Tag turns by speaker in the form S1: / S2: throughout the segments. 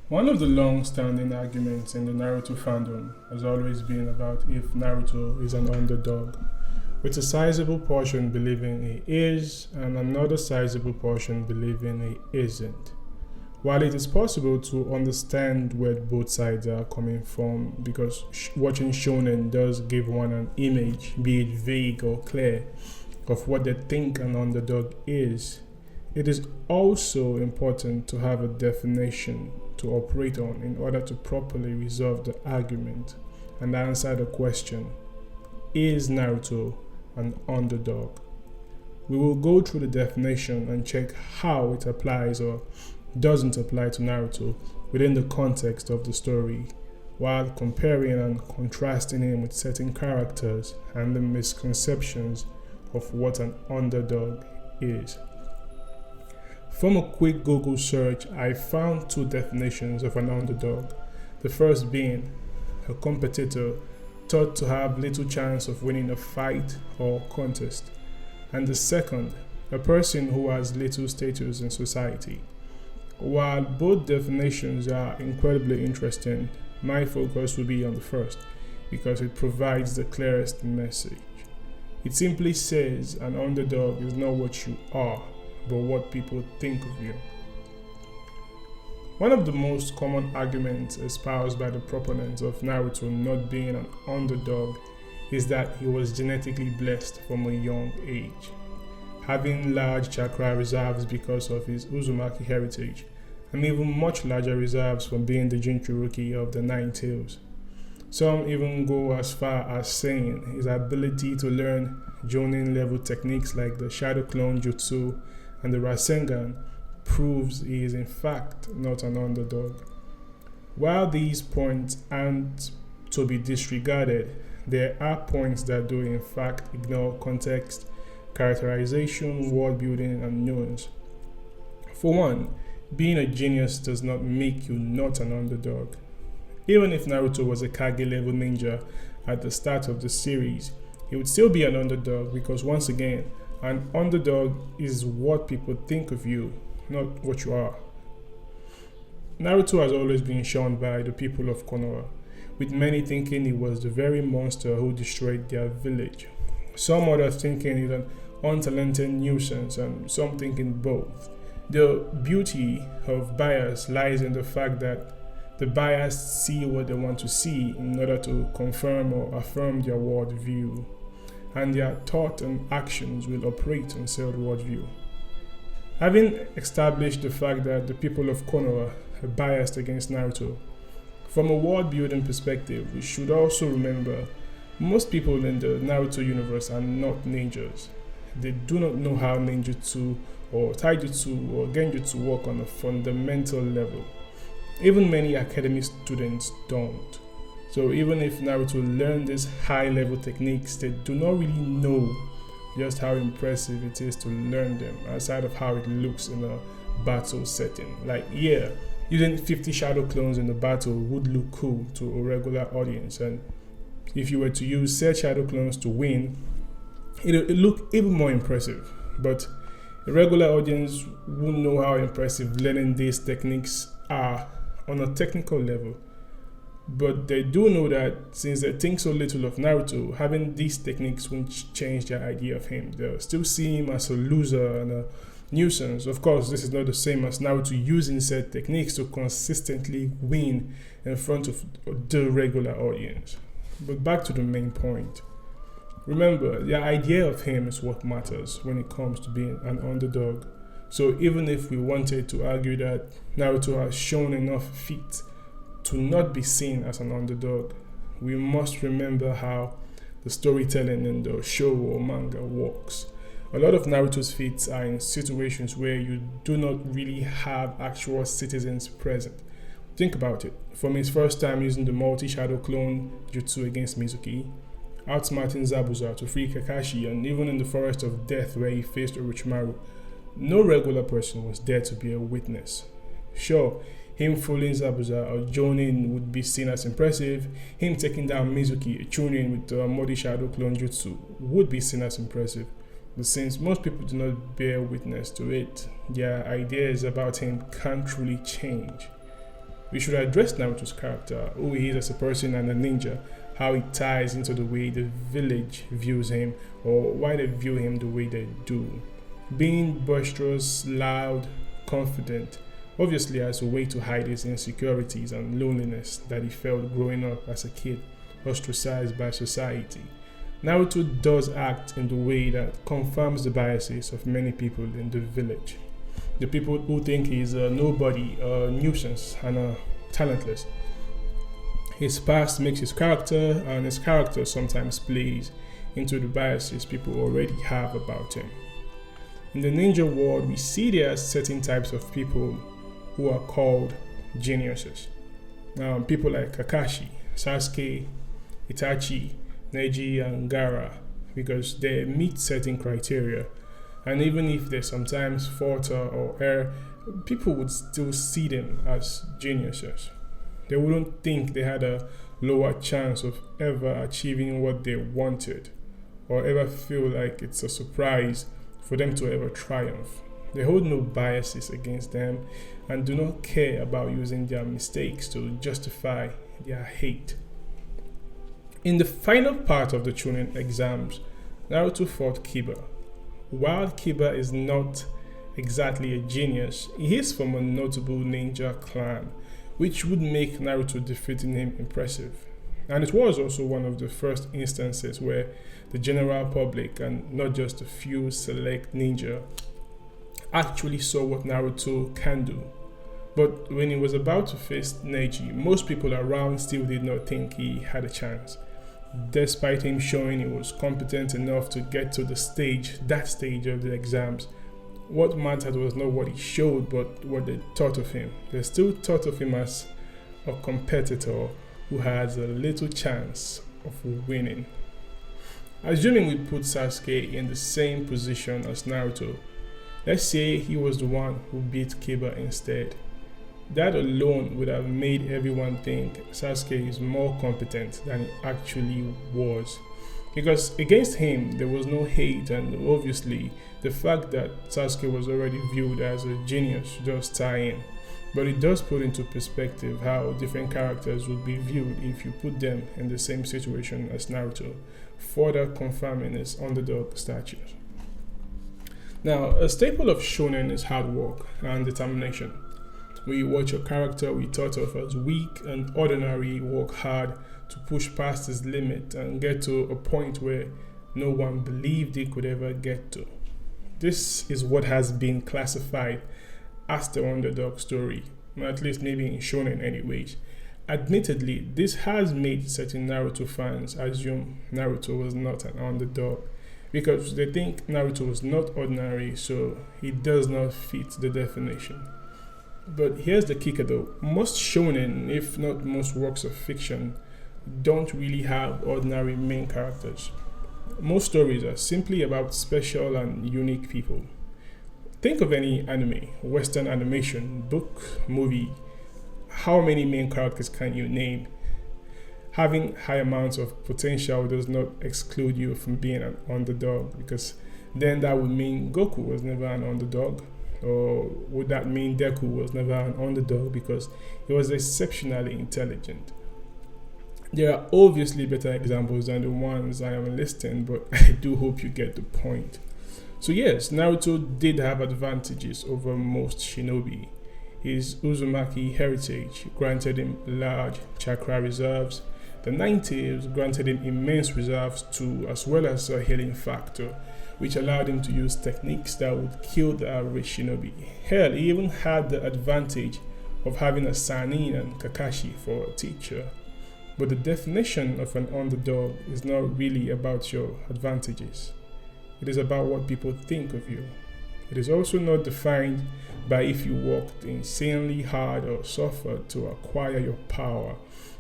S1: One of the long-standing arguments in the Naruto fandom has always been about if Naruto is an underdog, with a sizable portion believing he is and another sizable portion believing he isn't. While it is possible to understand where both sides are coming from because watching shonen does give one an image, be it vague or clear, of what they think an underdog is, it is also important to have a definition to operate on in order to properly resolve the argument and answer the question: is Naruto an underdog? We will go through the definition and check how it applies or doesn't apply to Naruto within the context of the story, while comparing and contrasting him with certain characters and the misconceptions of what an underdog is. From a quick Google search, I found two definitions of an underdog. The first being a competitor thought to have little chance of winning a fight or contest, and the second, a person who has little status in society. While both definitions are incredibly interesting, my focus will be on the first because it provides the clearest message. It simply says an underdog is not what you are, but what people think of you. One of the most common arguments espoused by the proponents of Naruto not being an underdog is that he was genetically blessed from a young age, having large chakra reserves because of his Uzumaki heritage, and even much larger reserves from being the Jinchuruki of the Nine Tails. Some even go as far as saying his ability to learn Jonin level techniques like the Shadow Clone Jutsu and the Rasengan proves he is in fact not an underdog. While these points aren't to be disregarded, there are points that do in fact ignore context, characterization, world building, and nuance. For one, being a genius does not make you not an underdog. Even if Naruto was a Kage level ninja at the start of the series, he would still be an underdog because once again, an underdog is what people think of you, not what you are. Naruto has always been shunned by the people of Konoha, with many thinking he was the very monster who destroyed their village. Some others thinking he's an untalented nuisance, and some thinking both. The beauty of bias lies in the fact that the biased see what they want to see in order to confirm or affirm their worldview, and their thought and actions will operate on said worldview. Having established the fact that the people of Konoha are biased against Naruto, from a world building perspective, we should also remember most people in the Naruto universe are not ninjas. They do not know how ninjutsu or taijutsu or genjutsu work on a fundamental level. Even many academy students don't. So even if Naruto learned these high-level techniques, they do not really know just how impressive it is to learn them, aside of how it looks in a battle setting. Like, yeah, using 50 shadow clones in a battle would look cool to a regular audience, and if you were to use said shadow clones to win, it would look even more impressive. But a regular audience wouldn't know how impressive learning these techniques are on a technical level. But they do know that since they think so little of Naruto, having these techniques won't change their idea of him. They'll still see him as a loser and a nuisance. Of course, this is not the same as Naruto using said techniques to consistently win in front of the regular audience. But back to the main point. Remember, the idea of him is what matters when it comes to being an underdog. So even if we wanted to argue that Naruto has shown enough feat to not be seen as an underdog, we must remember how the storytelling in the show or manga works. A lot of Naruto's feats are in situations where you do not really have actual citizens present. Think about it. From his first time using the multi-shadow clone jutsu against Mizuki, outsmarting Zabuza to free Kakashi, and even in the Forest of Death where he faced Orochimaru, no regular person was there to be a witness. Sure, him fooling Zabuza or Jonin would be seen as impressive. Him taking down Mizuki, a Chunin with the Modi Shadow Clone Jutsu, would be seen as impressive. But since most people do not bear witness to it, their ideas about him can't truly change. We should address Naruto's character, who he is as a person and a ninja, how it ties into the way the village views him or why they view him the way they do. Being boisterous, loud, confident, obviously as a way to hide his insecurities and loneliness that he felt growing up as a kid, ostracized by society. Naruto does act in the way that confirms the biases of many people in the village. The people who think he's a nobody, a nuisance, and talentless. His past makes his character, and his character sometimes plays into the biases people already have about him. In the ninja world, we see there are certain types of people who are called geniuses. People like Kakashi, Sasuke, Itachi, Neji, and Gaara, because they meet certain criteria. And even if they sometimes falter or err, people would still see them as geniuses. They wouldn't think they had a lower chance of ever achieving what they wanted, or ever feel like it's a surprise for them to ever triumph. They hold no biases against them and do not care about using their mistakes to justify their hate. In the final part of the Chunin exams, Naruto fought Kiba. While Kiba is not exactly a genius, he is from a notable ninja clan, which would make Naruto defeating him impressive. And it was also one of the first instances where the general public, and not just a few select ninja, actually saw what Naruto can do. But when he was about to face Neji, most people around still did not think he had a chance, despite him showing he was competent enough to get to that stage of the exams. What mattered was not what he showed, but what they thought of him. They still thought of him as a competitor who has a little chance of winning. Assuming we put Sasuke in the same position as Naruto, let's say he was the one who beat Kiba instead. That alone would have made everyone think Sasuke is more competent than he actually was. Because against him, there was no hate, and obviously the fact that Sasuke was already viewed as a genius does tie in. But it does put into perspective how different characters would be viewed if you put them in the same situation as Naruto, further confirming his underdog status. Now, a staple of shonen is hard work and determination. When you watch a character we thought of as weak and ordinary work hard to push past his limit and get to a point where no one believed he could ever get to. This is what has been classified as the underdog story, at least maybe in shonen anyways. Admittedly, this has made certain Naruto fans assume Naruto was not an underdog because they think Naruto was not ordinary, so he does not fit the definition. But here's the kicker though, most shonen, if not most works of fiction, don't really have ordinary main characters. Most stories are simply about special and unique people. Think of any anime, Western animation, book, movie. How many main characters can you name? Having high amounts of potential does not exclude you from being an underdog, because then that would mean Goku was never an underdog. Or would that mean Deku was never an underdog because he was exceptionally intelligent? There are obviously better examples than the ones I am listing, but I do hope you get the point. So yes, Naruto did have advantages over most shinobi. His Uzumaki heritage granted him large chakra reserves. The natives granted him immense reserves too, as well as a healing factor, which allowed him to use techniques that would kill the average shinobi. Hell, he even had the advantage of having a Sannin and Kakashi for a teacher. But the definition of an underdog is not really about your advantages. It is about what people think of you. It is also not defined by if you worked insanely hard or suffered to acquire your power,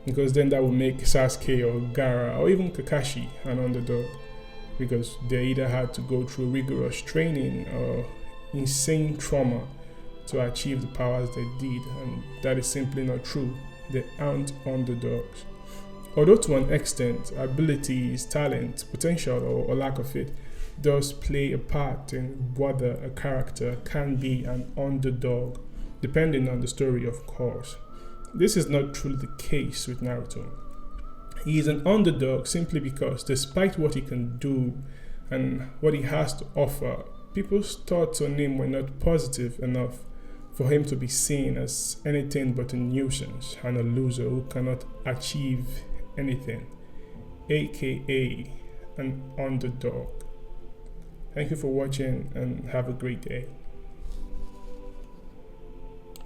S1: because then that would make Sasuke or Gaara or even Kakashi an underdog, because they either had to go through rigorous training or insane trauma to achieve the powers they did, and that is simply not true. They aren't underdogs. Although to an extent, abilities, talent, potential, or lack of it does play a part in whether a character can be an underdog, depending on the story, of course. this is not truly the case with Naruto. He is an underdog simply because, despite what he can do and what he has to offer, people's thoughts on him were not positive enough for him to be seen as anything but a nuisance and a loser who cannot achieve anything, aka an underdog. Thank you for watching and have a great day.